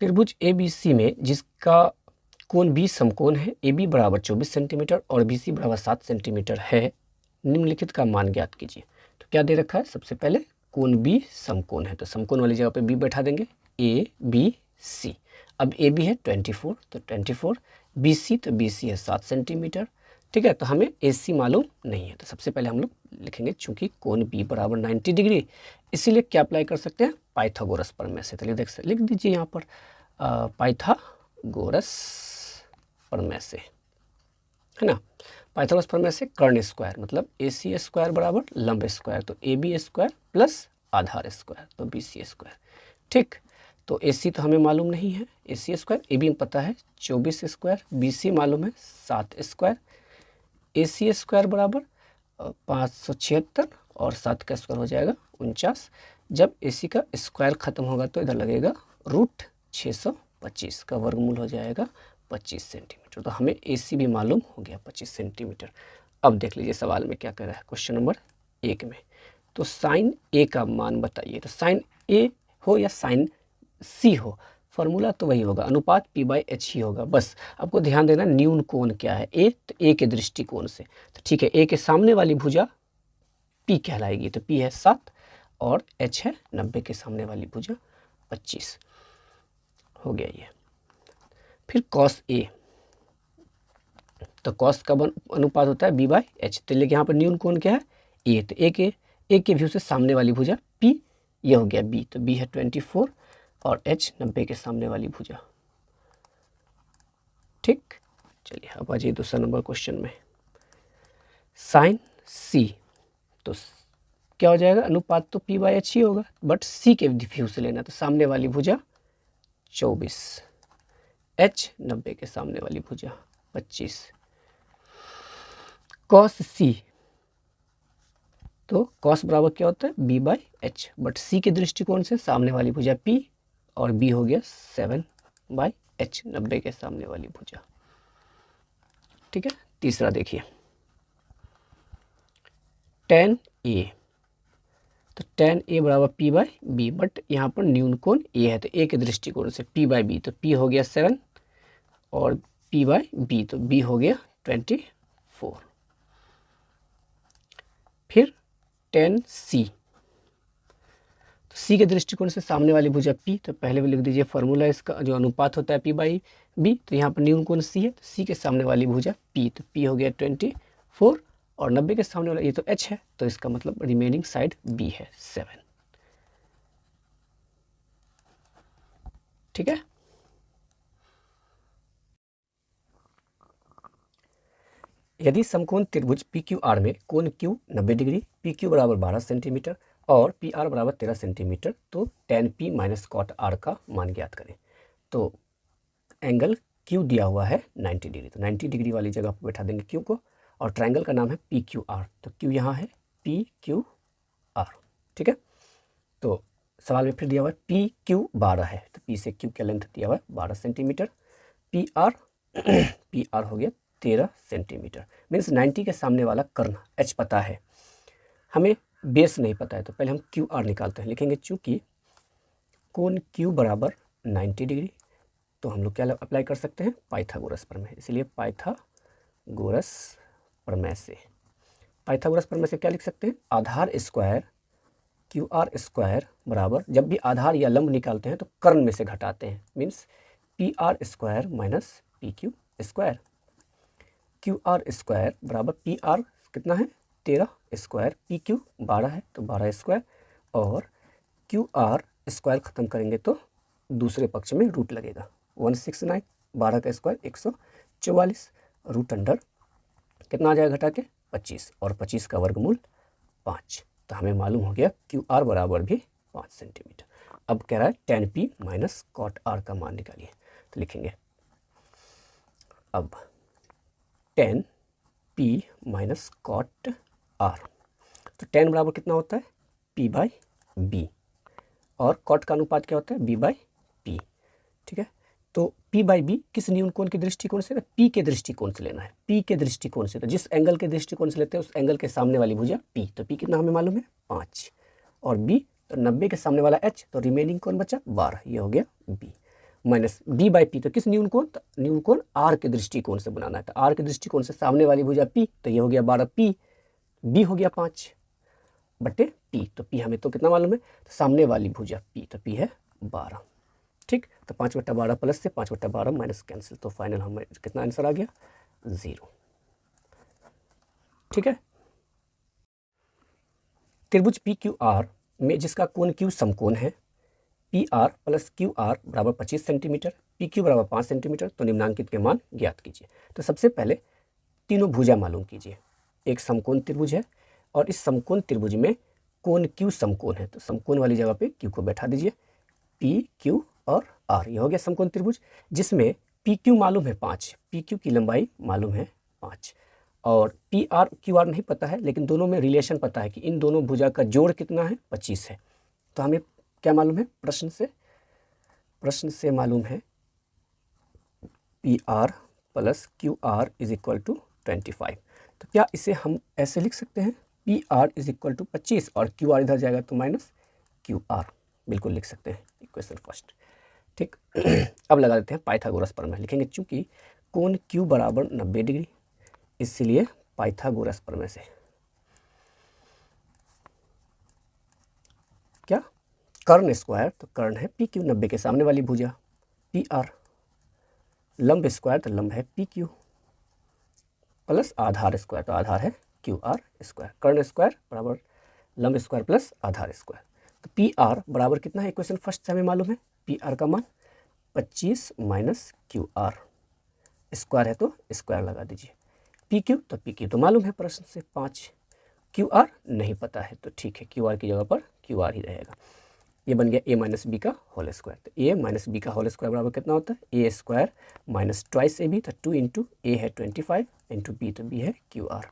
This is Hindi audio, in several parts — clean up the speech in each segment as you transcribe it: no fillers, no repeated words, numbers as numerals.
त्रिभुज ABC में जिसका कोण B समकोण है, AB बराबर 24 सेंटीमीटर और BC बराबर 7 सेंटीमीटर है, निम्नलिखित का मान ज्ञात कीजिए। तो क्या दे रखा है, सबसे पहले कोण B समकोण है, तो समकोण वाली जगह पे B बैठा देंगे, ABC। अब AB है 24, तो 24, BC तो BC है 7 सेंटीमीटर, ठीक है। तो हमें AC मालूम नहीं है, तो सबसे पहले हम लोग लिखेंगे चूंकि कोण B बराबर 90 डिग्री, इसीलिए क्या अप्लाई कर सकते हैं, पाइथागोरस प्रमेय से। तो लिख दीजिए यहाँ पर पाइथागोरस प्रमेय से, है ना। पाइथागोरस प्रमेय से कर्ण स्क्वायर मतलब AC स्क्वायर बराबर लंब स्क्वायर, तो AB स्क्वायर प्लस आधार स्क्वायर तो BC स्क्वायर, ठीक। तो AC तो हमें मालूम नहीं है, AC स्क्वायर, AB में पता है 24 स्क्वायर, BC मालूम है 7 स्क्वायर, AC स्क्वायर बराबर 576 और 7 का स्क्वायर हो जाएगा 49। जब AC का स्क्वायर खत्म होगा तो इधर लगेगा रूट 625 का वर्गमूल हो जाएगा 25 सेंटीमीटर। तो हमें AC भी मालूम हो गया 25 सेंटीमीटर। अब देख लीजिए सवाल में क्या कह रहा है, क्वेश्चन नंबर 1 में। तो साइन A का मान बताइए। तो साइन A हो या साइन C हो, फॉर्मूला तो वही होगा, अनुपात P/H ही होगा। बस आपको ध्यान देना न्यून कोण क्या है, A, तो A के दृष्टिकोण से। तो ठीक है, A के सामने वाली भुजा P कहलाएगी, तो P है 7 और H है 90 के सामने वाली भुजा 25, हो गया ये। फिर कॉस A, तो कॉस का अनुपात होता है B/H, तो लेकिन यहाँ पर न्यून कोण क्या है, A, तो A के व्यू से सामने वाली भुजा P, ये हो गया B, तो B है 24 और H 90 के सामने वाली भुजा, ठीक। चलिए अब आ जाइए दूसरा नंबर क्वेश्चन में। साइन C, तो क्या हो जाएगा, अनुपात तो P/H ही होगा, बट C के व्यू से लेना, तो सामने वाली भुजा 24, H 90 के सामने वाली भुजा 25। कॉस C, तो कॉस बराबर क्या होता है B/H, बट C के दृष्टिकोण से सामने वाली भुजा P और B हो गया 7/H, 90 के सामने वाली भुजा, ठीक है। तीसरा देखिए tan A, तो tan A बराबर P/B, बट यहाँ पर न्यून कोण A है, तो A के दृष्टिकोण से P/B, तो P हो गया 7 और P/B, तो B हो गया 24। फिर tan C, तो C के दृष्टिकोण से सामने वाली भुजा P, तो पहले भी लिख दीजिए फॉर्मूला इसका जो अनुपात होता है P/B, तो यहाँ पर न्यून कोण C है, तो C के सामने वाली भुजा P, तो P हो गया 24 और 90 के सामने वाला ये तो H है, तो इसका मतलब रिमेनिंग साइड B है 7, ठीक है। यदि समकोण त्रिभुज PQR में कोण Q 90 डिग्री, PQ बराबर 12 सेंटीमीटर और PR बराबर 13 सेंटीमीटर, तो tan P minus cot R का मान ज्ञात करें। तो एंगल Q दिया हुआ है 90 डिग्री, तो 90 डिग्री वाली जगह पर बैठा देंगे Q को, और ट्रायंगल का नाम है PQR, तो Q यहाँ है PQR, ठीक है। तो सवाल में फिर दिया हुआ है PQ 12 है, तो P से Q का लेंथ दिया हुआ है 12 सेंटीमीटर, PR हो गया 13 सेंटीमीटर, मीन्स 90 के सामने वाला कर्ण H पता है, हमें बेस नहीं पता है, तो पहले हम QR निकालते हैं। लिखेंगे चूँकि कोण Q बराबर 90 डिग्री, तो हम लोग क्या अप्लाई कर सकते हैं, पाइथागोरस प्रमेय, इसलिए पाइथागोरस प्रमेय से, पाइथागोरस प्रमेय से क्या लिख सकते हैं, आधार स्क्वायर QR स्क्वायर बराबर, जब भी आधार या लंब निकालते हैं तो कर्ण में से घटाते हैं, means PR square minus PQ square, QR square बराबर PR कितना है 13 स्क्वायर, PQ 12 है तो 12 स्क्वायर, और QR स्क्वायर खत्म करेंगे तो दूसरे पक्ष में रूट लगेगा 169, 12 का स्क्वायर 144, रूट अंडर कितना आ जाएगा घटा के 25, और 25 का वर्गमूल 5, तो हमें मालूम हो गया QR बराबर भी 5 सेंटीमीटर। अब कह रहा है tan P minus cot R का मान निकालिए, तो लिखेंगे अब tan P minus cot R, तो tan बराबर कितना होता है P/B, और cot का अनुपात क्या होता है B/P, ठीक है। तो P/B किस न्यून कोण के दृष्टिकोण से, P के दृष्टिकोण से लेना है, P के दृष्टिकोण से, तो जिस एंगल के दृष्टिकोण से लेते हैं उस एंगल के सामने वाली भुजा P, तो P कितना हमें मालूम है 5, और B तो 90 के सामने वाला H, तो रिमेनिंग कोण बचा 12, ये हो गया B, minus B by P, तो किस न्यून कोण? न्यून कोण आर के दृष्टिकोण से बनाना है, तो आर के दृष्टिकोण से सामने वाली भुजा पी, तो ये हो गया 12 पी, बी हो गया 5 बटे पी, तो पी हमें तो कितना मालूम है, तो सामने वाली भुजा पी, तो पी है 12। ठीक, तो 5/12 प्लस से 5/12 माइनस कैंसिल, तो फाइनल हमें कितना आंसर आ गया? 0। ठीक है, त्रिभुज पी क्यू आर में जिसका कोण क्यू समकोण है, P R plus Q are बराबर 25 सेंटीमीटर, पी क्यू बराबर 5 सेंटीमीटर, तो निम्नांकित के मान ज्ञात कीजिए। तो सबसे पहले तीनों भुजा मालूम कीजिए। एक समकोण त्रिभुज है और इस समकोण त्रिभुज में कोण क्यू समकोण है, तो समकोण वाली जगह पे क्यू को बैठा दीजिए, पी क्यू और आर, ये हो गया समकोण त्रिभुज, जिसमें पी क्यू मालूम है 5, पी क्यू की लंबाई मालूम है 5 और पी आर क्यू आर नहीं पता है, लेकिन दोनों में रिलेशन पता है कि इन दोनों भुजा का जोड़ कितना है? 25 है। तो हमें क्या मालूम है? प्रश्न से मालूम है P R plus Q R is equal to 25। तो क्या इसे हम ऐसे लिख सकते हैं, P R is equal to 25 और क्यू आर इधर जाएगा तो माइनस क्यू आर, बिल्कुल लिख सकते हैं इक्वेशन फर्स्ट। ठीक अब लगा देते हैं पाइथागोरस प्रमेय, लिखेंगे चूंकि कोण क्यू बराबर 90 डिग्री, इसलिए पाइथागोरस प्रमेय से क्या? कर्ण स्क्वायर, तो कर्ण है पी क्यू, 90 के सामने वाली भुजा पी आर, लंब स्क्वायर तो लंब है पी क्यू, प्लस आधार स्क्वायर तो आधार है Q are square, Karna square बराबर लंब स्क्वायर प्लस आधार स्क्वायर। तो पी आर बराबर कितना है? इक्वेशन फर्स्ट से हमें मालूम है पी आर का मान 25 माइनस क्यू आर, स्क्वायर है तो स्क्वायर लगा दीजिए, पी क्यू, तो पी क्यू तो मालूम है प्रश्न से 5, क्यू आर नहीं पता है, तो ठीक है क्यू आर की जगह पर क्यू आर ही रहेगा। ये बन गया ए माइनस बी का होल स्क्वायर, तो ए माइनस बी का होल स्क्वायर बराबर कितना होता है? A square minus twice A B, तो 2 इंटू ए है 25 इंटू बी, तो बी है Q R,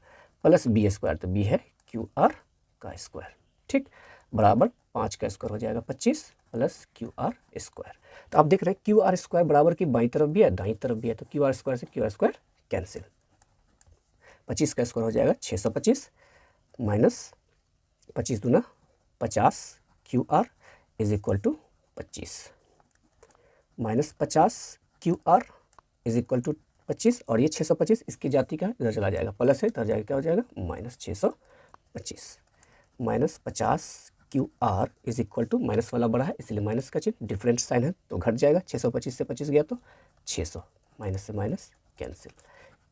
plus B square, तो बी है क्यू आर का स्क्वायर। ठीक, बराबर 5 का स्क्वायर हो जाएगा 25 प्लस क्यू आर स्क्वायर। तो आप देख रहे हैं क्यू आर स्क्वायर बराबर की बाईं तरफ भी है दाईं तरफ भी है, तो क्यू आर स्क्वायर से क्यू आर स्क्वायर कैंसिल, 25 का स्क्वायर हो जाएगा 625 माइनस 25 दूना 50 Q R is equal to 25 minus 50 Q R is equal to 25 और ये 625 इसकी जाति का है, इधर चला जाएगा, प्लस है इधर जाएगा, क्या हो जाएगा? Minus 625 minus 50 Q R is equal to, minus वाला बड़ा है इसलिए माइनस का चिन्ह, डिफरेंट साइन है तो घट जाएगा, 625 से 25 गया तो 600, माइनस से माइनस कैंसिल,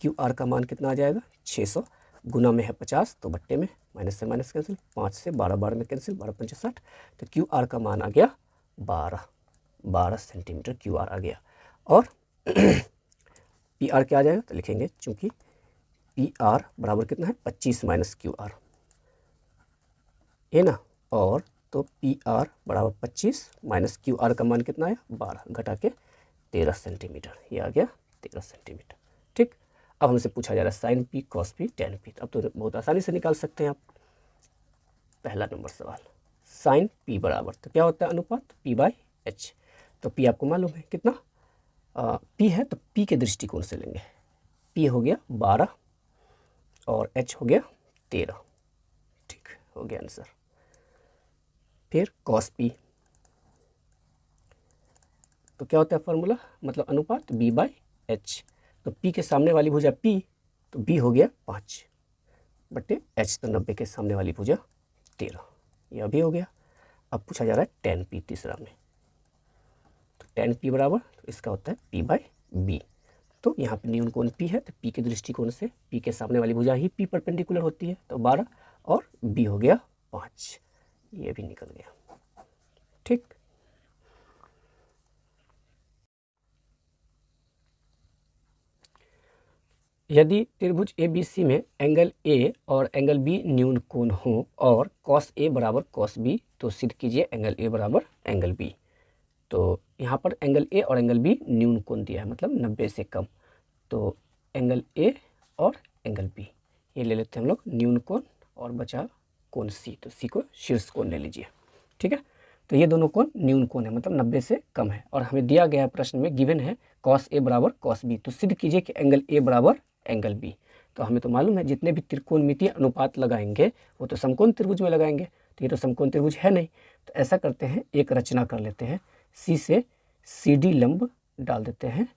क्यू आर का मान कितना आ जाएगा? 600, गुना में है 50 तो बट्टे में, माइनस से माइनस कैंसिल, 5 से 12 12 में कैंसिल, 12 5 60, तो क्यू आर का मान आ गया 12 सेंटीमीटर क्यू आर आ गया। और पी आर क्या आ जाएगा? तो लिखेंगे चूंकि पी आर बराबर कितना है? 25 माइनस क्यू आर है ना, और तो पी आर बराबर 25 माइनस क्यू आर का मान कितना आया? 12 घटा के 13 सेंटीमीटर, ये आ गया 13 सेंटीमीटर। ठीक, अब हमसे पूछा जा रहा है sine P cos P tan P, अब तो बहुत आसानी से निकाल सकते हैं आप। पहला नंबर सवाल, साइन पी बराबर, तो क्या होता है अनुपात? पी बाई एच, तो पी आपको मालूम है कितना? पी है तो पी के दृष्टिकोण से लेंगे, पी हो गया 12 और एच हो गया 13। ठीक, हो गया आंसर। फिर कॉस पी, तो क्या होता है फॉर्मूला, मतलब अनुपात बी बाई एच, तो पी के सामने वाली भुजा पी, तो बी हो गया 5 बटे एच, तो 90 के सामने वाली भुजा 13, यह भी हो गया। अब पूछा जा रहा है टेन पी तीसरा में, तो टेन पी बराबर, तो इसका होता है पी बाई बी, तो यहाँ पे न्यून कोण पी है तो पी के दृष्टिकोण से पी के सामने वाली भुजा ही पी परपेंडिकुलर होती है, तो 12 और बी हो गया 5, ये भी निकल गया। ठीक, यदि त्रिभुज ए बी सी में एंगल ए और एंगल बी न्यून कोण हो और कॉस ए बराबर कॉस बी, तो सिद्ध कीजिए एंगल ए बराबर एंगल बी। तो यहाँ पर एंगल ए और एंगल बी न्यून कोण दिया है, मतलब 90 से कम, तो एंगल ए और एंगल बी ये ले लेते हैं हम लोग न्यून कोण, और बचा कोण सी, तो सी को शीर्ष कोण ले लीजिए। ठीक है, तो ये दोनों कोण न्यून कोण है, मतलब 90 से कम है, और हमें दिया गया प्रश्न में गिवन है कॉस ए बराबर कॉस बी, तो सिद्ध कीजिए कि एंगल ए बराबर एंगल बी। तो हमें तो मालूम है जितने भी त्रिकोणमितीय अनुपात लगाएंगे वो तो समकोण त्रिभुज में लगाएंगे, तो ये तो समकोण त्रिभुज है नहीं, तो ऐसा करते हैं एक रचना कर लेते हैं, सी से सी डी लंब डाल देते हैं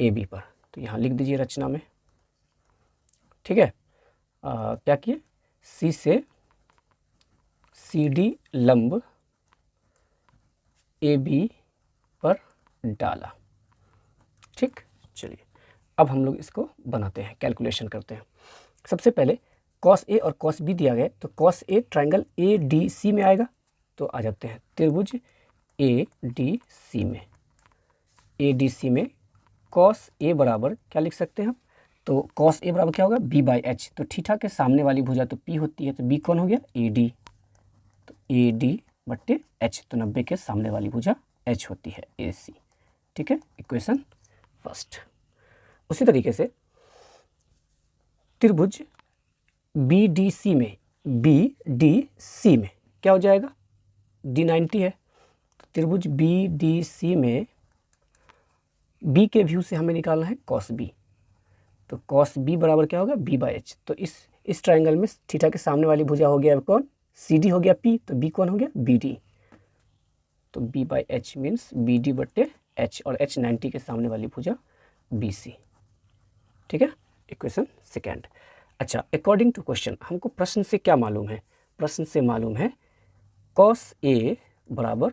ए बी पर। तो यहाँ लिख दीजिए रचना में, ठीक है। क्या किए, सी से सी डी लंब ए बी पर डाला, ठीक। चलिए अब हम लोग इसको बनाते हैं, कैलकुलेशन करते हैं। सबसे पहले कॉस ए और कॉस बी दिया गया, तो cos A triangle A D C में आएगा। तो आ जाते हैं त्रिभुज ए डी सी में। ए डी सी में कॉस ए बराबर क्या लिख सकते हैं हम, तो कॉस ए बराबर क्या होगा, बी बाई एच। तो थीटा के सामने वाली भुजा तो पी होती है, तो बी कौन हो गया, ए डी। तो ए डी बट्टे एच, तो 90 के सामने वाली भुजा एच होती है, ए सी, ठीक है। Equation first. उसी तरीके से त्रिभुज बी डी सी में, बी डी सी में क्या हो जाएगा, डी 90 है। त्रिभुज बी डी सी में बी के व्यू से हमें निकालना है कॉस बी। तो कॉस बी बराबर क्या होगा, बी बाई एच। तो इस ट्राइंगल में थीटा के सामने वाली भुजा हो गया कौन, सी डी हो गया पी, तो बी कौन हो गया, बी डी। तो B by H means B D बट्टे एच, और एच 90 के सामने वाली भुजा बी सी, ठीक है। Equation second. अच्छा, अकॉर्डिंग टू क्वेश्चन हमको प्रश्न से क्या मालूम है, प्रश्न से मालूम है कॉस ए बराबर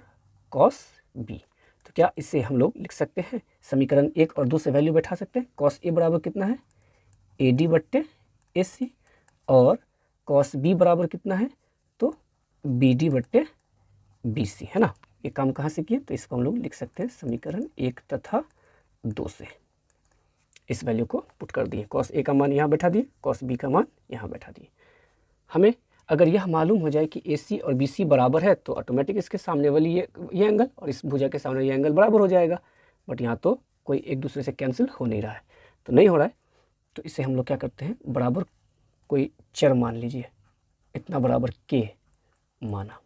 कॉस बी। तो क्या इसे हम लोग लिख सकते हैं, समीकरण 1 और 2 से वैल्यू बैठा सकते हैं। कॉस ए बराबर कितना है, ए डी बट्टे ए सी, और कॉस बी बराबर कितना है, तो बी डी बट्टे बी सी, है ना। ये काम कहाँ से किए, तो इसको हम लोग लिख सकते हैं समीकरण 1 तथा 2 से। इस वैल्यू को पुट कर दिए, कॉस ए का मान यहाँ बैठा दिए, कॉस बी का मान यहाँ बैठा दिए। हमें अगर यह मालूम हो जाए कि ए सी और बी सी बराबर है, तो ऑटोमेटिक इसके सामने वाली ये एंगल और इस भुजा के सामने ये एंगल बराबर हो जाएगा। बट यहाँ तो कोई एक दूसरे से कैंसिल हो नहीं रहा है, तो नहीं हो रहा है। तो इसे हम लोग क्या करते हैं, बराबर कोई चर मान लीजिए, इतना बराबर के माना,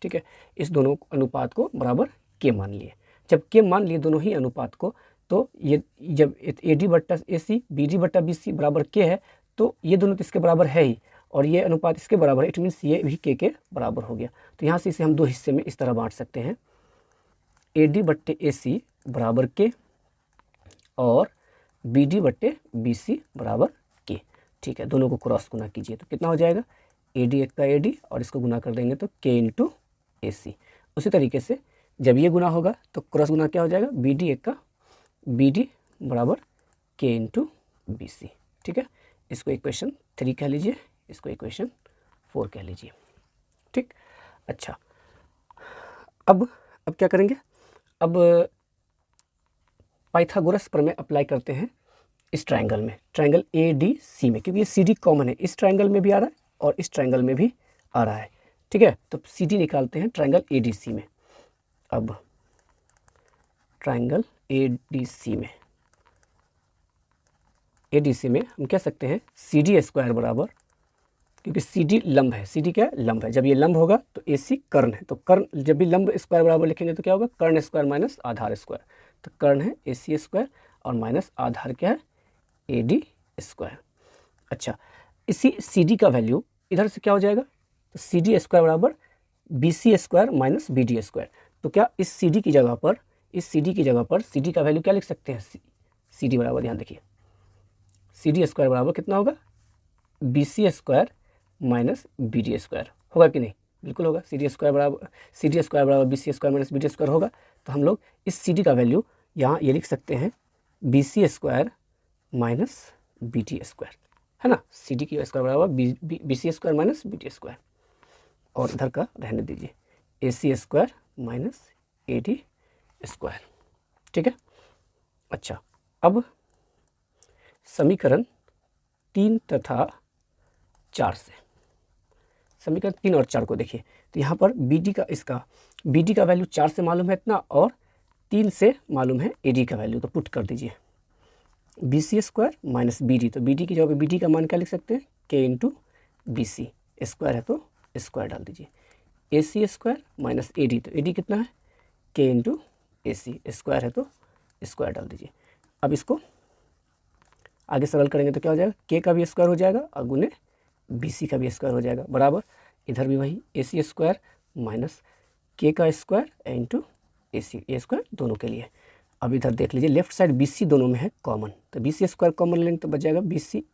ठीक है। इस दोनों अनुपात को बराबर के मान लिए। जब के मान लिए दोनों ही अनुपात को, तो ये जब ए डी बट्टा ए सी, बी डी बट्टा बी सी बराबर के है, तो ये दोनों तो इसके बराबर है ही, और ये अनुपात इसके बराबर है, इट मीन्स ये भी के बराबर हो गया। तो यहाँ से इसे हम दो हिस्से में इस तरह बांट सकते हैं, ए डी बट्टे ए सी बराबर के, और बी डी बट्टे बी सी बराबर के, ठीक है। दोनों को क्रॉस गुना कीजिए तो कितना हो जाएगा, ए डी एक का ए डी, और इसको गुना कर देंगे तो के इंटू ए सी। उसी तरीके से जब ये गुना होगा तो क्रॉस गुना क्या हो जाएगा, बी डी एक का बी डी बराबर के इंटू बी सी, ठीक है। इसको इक्वेशन 3 कह लीजिए, इसको इक्वेशन 4 कह लीजिए, ठीक। अच्छा, अब क्या करेंगे, अब पाइथागोरस प्रमेय अप्लाई करते हैं इस ट्रायंगल में, ट्रायंगल ए डी सी में, क्योंकि ये सी डी कॉमन है, इस ट्रायंगल में भी आ रहा है और इस ट्रायंगल में भी आ रहा है, ठीक है। तो सी डी निकालते हैं ट्रायंगल ए डी सी में। अब ट्रायंगल ए डी सी में, ए डी सी में हम कह सकते हैं सी डी स्क्वायर बराबर, क्योंकि सी डी लंब है, सी डी क्या है, लंब है। जब ये लंब होगा तो ए सी कर्ण है, तो कर्ण जब भी लंब स्क्वायर बराबर लिखेंगे तो क्या होगा, कर्ण स्क्वायर माइनस आधार स्क्वायर। तो कर्ण है ए सी स्क्वायर और माइनस आधार क्या है, ए डी स्क्वायर। अच्छा, इसी सी डी का वैल्यू इधर से क्या हो जाएगा, तो सी डी स्क्वायर बराबर B C square minus B D square. तो क्या इस सी डी की जगह पर, इस सी डी की जगह पर सी डी का वैल्यू क्या लिख सकते हैं, सी डी बराबर, ध्यान देखिए, सी डी स्क्वायर बराबर कितना होगा, B C square minus B D square, होगा कि नहीं, बिल्कुल होगा। सी डी स्क्वायर बराबर B C square minus B D square होगा। तो हम लोग इस सी डी का वैल्यू यहाँ ये लिख सकते हैं B C square minus B D square, है ना। सी डी की स्क्वायर बराबर B C square minus B D square, और इधर का रहने दीजिए A C square minus A D square, ठीक है। अच्छा, अब समीकरण 3 तथा 4 से, समीकरण 3 और 4 को देखिए, तो यहाँ पर बी डी का, इसका बी डी का वैल्यू 4 से मालूम है इतना, और 3 से मालूम है ए डी का वैल्यू, तो पुट कर दीजिए B C square minus B D. तो बी डी की जगह पे बी डी का मान क्या लिख सकते हैं, के इंटू बी सी, स्क्वायर है तो स्क्वायर डाल दीजिए, A C square minus A D, तो ए डी कितना है, के इंटू ए सी, स्क्वायर है तो स्क्वायर डाल दीजिए। अब इसको आगे सरल करेंगे तो क्या हो जाएगा, के का भी स्क्वायर हो जाएगा और गुने बी सी का भी स्क्वायर हो जाएगा, बराबर इधर भी वही ए सी स्क्वायर माइनस के का स्क्वायर इंटू ए सी, ए स्क्वायर दोनों के लिए। अब इधर देख लीजिए लेफ्ट साइड बी सी दोनों में है कॉमन, तो बी सी स्क्वायर कॉमन लेंगे तो बच जाएगा बी सी,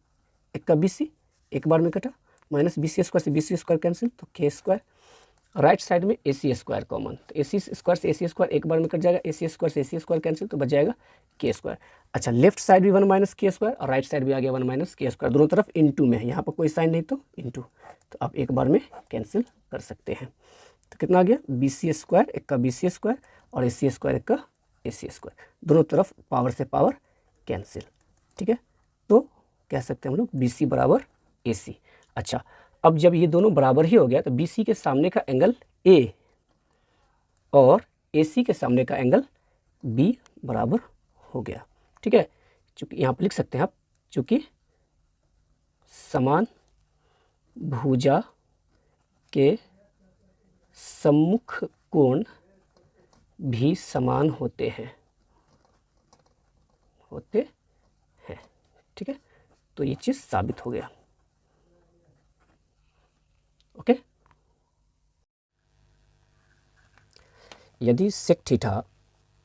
एक का बी सी एक बार में कटा, माइनस बी सी स्क्वायर से बी सी स्क्वायर कैंसिल तो के स्क्वायर। राइट साइड में ए सी स्क्वायर कॉमन, तो ए सी स्क्वायर से ए सी स्क्वायर एक बार में कट जाएगा, ए सी स्क्वायर से ए सी स्क्वायर कैंसिल तो बच जाएगा के स्क्वायर। अच्छा, लेफ्ट साइड भी 1 माइनस के स्क्वायर और राइट साइड भी आ गया 1 माइनस के स्क्वायर, दोनों तरफ इनटू में है, यहाँ पर कोई साइन नहीं तो इनटू, तो आप एक बार में कैंसिल कर सकते हैं। तो कितना आ गया, बी सी स्क्वायर एक का बी सी स्क्वायर और ए सी स्क्वायर एक का ए सी स्क्वायर, दोनों तरफ पावर से पावर कैंसिल। ठीक है, तो कह सकते हैं हम लोग बी सी बराबर ए सी। अच्छा, अब जब ये दोनों बराबर ही हो गया तो बी सी के सामने का एंगल ए और ए सी के सामने का एंगल बी बराबर हो गया। ठीक है, चूँकि यहाँ पर लिख सकते हैं आप, चूँकि समान भुजा के सम्मुख कोण भी समान होते हैं। ठीक है, तो ये चीज़ साबित हो गया। ओके, यदि सेक थीटा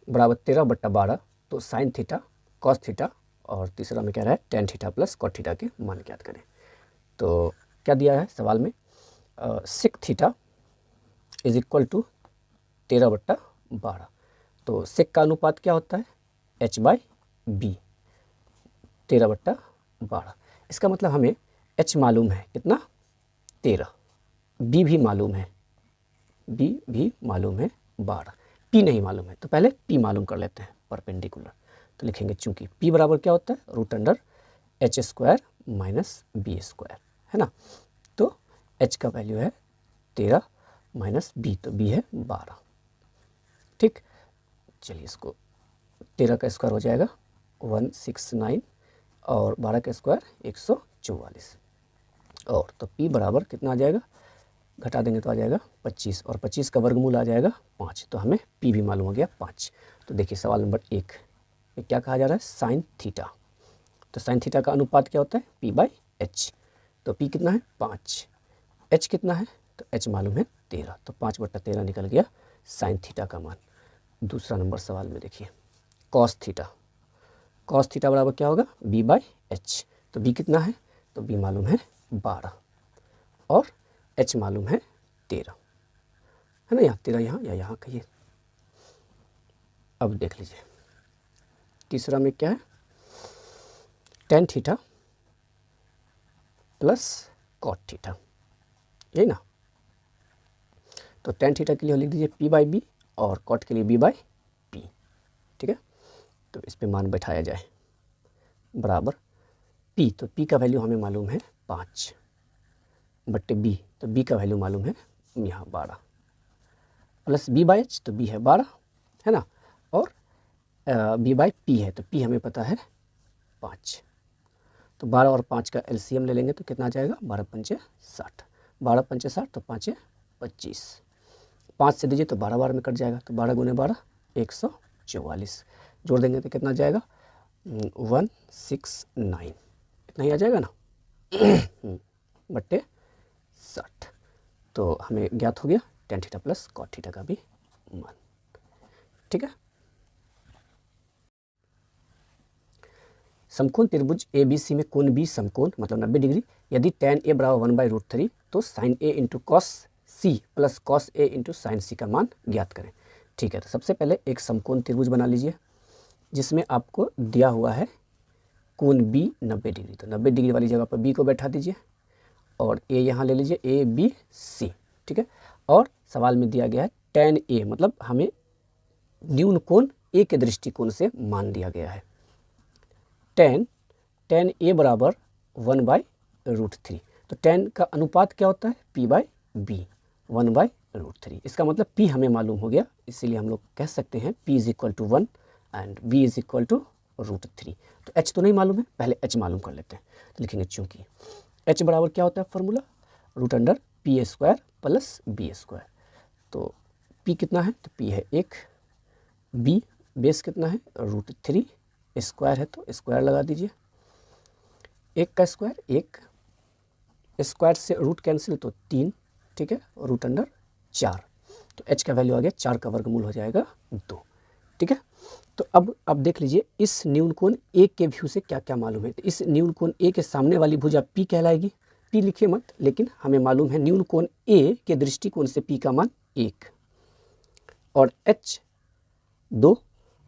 बराबर 13/12 तो साइन थीटा, कॉस थीटा और तीसरा में कह रहा है tan theta plus cot theta के मान ज्ञात करें। तो क्या दिया है सवाल में, sec theta is equal to 13/12, तो सेक का अनुपात क्या होता है h/b, 13/12। इसका मतलब हमें h मालूम है कितना 13, b भी मालूम है, b भी मालूम है 12, p नहीं मालूम है, तो पहले p मालूम कर लेते हैं परपेंडिकुलर। तो लिखेंगे चूंकि p बराबर क्या होता है √h² माइनस बी स्क्वायर, है ना। तो h का वैल्यू है 13 माइनस b, तो b है 12। ठीक, चलिए इसको 13 का स्क्वायर हो जाएगा 169 और 12 का स्क्वायर 144, और तो p बराबर कितना आ जाएगा, घटा देंगे तो आ जाएगा 25 और 25 का वर्गमूल आ जाएगा 5, तो हमें p भी मालूम हो गया 5। तो देखिए सवाल नंबर 1 में क्या कहा जा रहा है साइन थीटा, तो साइन थीटा का अनुपात क्या होता है p/h, तो p कितना है 5, h कितना है तो h मालूम है 13, तो 5/13 निकल गया साइन थीटा का मान। दूसरा नंबर सवाल में देखिए कॉस थीटा, कॉस थीटा बराबर क्या होगा b/h, तो b कितना है तो b मालूम है 12 और h मालूम है 13, है ना, यहाँ 13 यहाँ या यहाँ कहिए। अब देख लीजिए तीसरा में क्या है tan theta plus cot theta, यही ना। तो टेन थीटा के लिए लिख दीजिए p/b और कॉट के लिए b/p। ठीक है, तो इस पे मान बैठाया जाए बराबर p, तो p का वैल्यू हमें मालूम है 5 बट्टे b, तो b का वैल्यू मालूम है यहाँ 12 प्लस b/h, तो b है 12, है ना, और b/p है, तो p हमें पता है 5, तो 12 और 5 का एलसीएम ले लेंगे तो कितना आ जाएगा 12 पंचे 60, 12 पंचे 60 तो 5 25, 5 से दीजिए तो 12 बार में कट जाएगा, तो 12 गुने 12 144, जोड़ देंगे तो कितना जाएगा 169, इतना ही आ जाएगा ना बट्टे 60। तो हमें ज्ञात हो गया tan theta plus cot theta का भी मान। ठीक है, समकोण त्रिभुज ABC में कोण B समकोण मतलब 90 डिग्री, यदि tan A बराबर 1/√3 तो sin A into cos C plus cos A into sine C का मान ज्ञात करें। ठीक है, तो सबसे पहले एक समकोण त्रिभुज बना लीजिए जिसमें आपको दिया हुआ है कोण B 90 डिग्री, तो 90 डिग्री वाली जगह पर B को बैठा दीजिए और A यहाँ ले लीजिए ABC। ठीक है, और सवाल में दिया गया है tan A, मतलब हमें न्यून कोण A के दृष्टिकोण से मान दिया गया है tan A बराबर 1/√3, तो tan का अनुपात क्या होता है p/b 1/√3, इसका मतलब p हमें मालूम हो गया, इसीलिए हम लोग कह सकते हैं p is equal to 1 and b is equal to √3। तो h तो नहीं मालूम है, पहले h मालूम कर लेते हैं, तो लिखेंगे चूंकि h बराबर क्या होता है फॉर्मूला √p² प्लस b², तो p कितना है तो p है 1, b बेस कितना है √3, स्क्वायर है तो स्क्वायर लगा दीजिए, 1 का स्क्वायर 1, स्क्वायर से रूट कैंसिल तो 3, ठीक है, √4, तो h का वैल्यू आ गया 4 का वर्गमूल हो जाएगा 2। ठीक है, तो अब देख लीजिए इस न्यून कोण ए के व्यू से क्या क्या मालूम है। तो इस न्यून कोण ए के सामने वाली भुजा P कहलाएगी। P लिखिए मत, लेकिन हमें मालूम है न्यून कोण ए के दृष्टिकोण से P का मान 1 और h 2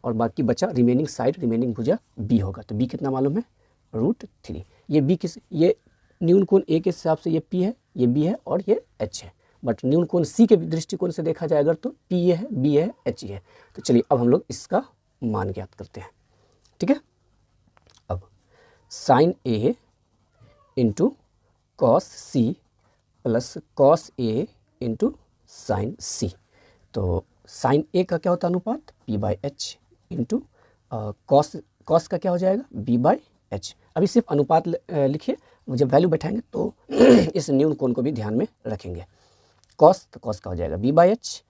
और बाकी बचा रिमेनिंग साइड, रिमेनिंग भुजा B होगा। तो B कितना मालूम है, √3। ये B किस, ये न्यून कोण ए के हिसाब से ये P है, ये B है और ये h है। बट न्यून कोण C के दृष्टिकोण से देखा जाए अगर तो P ये है, B है, H ये है। तो चलिए अब हम लोग इसका मान ज्ञात करते हैं। ठीक है, अब sine A into cos C plus cos A into sine C। तो साइन A का क्या होता है अनुपात, P/H इंटू कॉस का क्या हो जाएगा, B/H। अभी सिर्फ अनुपात लिखिए, जब वैल्यू बैठाएंगे तो इस न्यून कोण को भी ध्यान में रखेंगे। कॉस तो कॉस का हो जाएगा B/H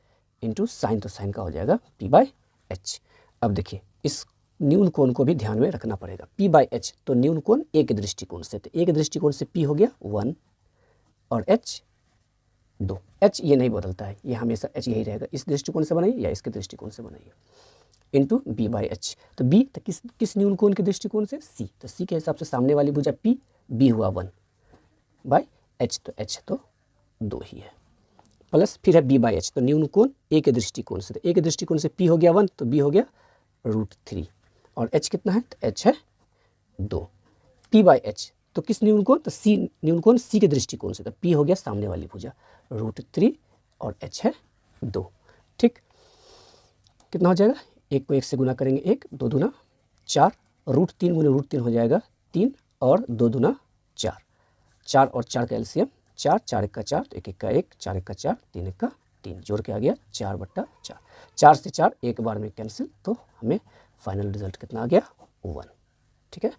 इंटू साइन तो साइन का हो जाएगा P/H। अब देखिए इस न्यून कोण को भी ध्यान में रखना पड़ेगा। P/H तो न्यून कोण ए के दृष्टिकोण से, तो ए के दृष्टिकोण से P हो गया 1 और H 2। H ये नहीं बदलता है, ये हमेशा H यही रहेगा। इस दृष्टिकोण से बनाइए या इसके दृष्टिकोण से बनाइए, इंटू B/H। तो B तो किस न्यून कोण के दृष्टिकोण से, C। तो C के हिसाब से सामने वाली भुजा P, B हुआ 1/H, तो H तो 2 ही है, प्लस फिर है B/H। तो न्यून कोण ए के दृष्टिकोण से, तो ए के दृष्टिकोण से P हो गया 1 तो B हो गया √3 और H कितना है, तो H है 2। P/H तो किस न्यून कोण, तो C न्यून कोण C के दृष्टिकोण से, तो P हो गया सामने वाली भुजा √3 और H है 2। ठीक, कितना हो जाएगा, 1 को 1 से गुना करेंगे 1, 2 दूना 4, √3 गुने √3 हो जाएगा 3 और 2 दूना 4, 4 और 4 का एलसीएम 4, 4 1 का 4, तो 1 1 का 1, 4 1 का 4, 3 1 का 3, जोड़ के आ गया 4/4। 4 से 4 एक बार में कैंसिल, तो हमें फाइनल रिजल्ट कितना आ गया, 1। ठीक है।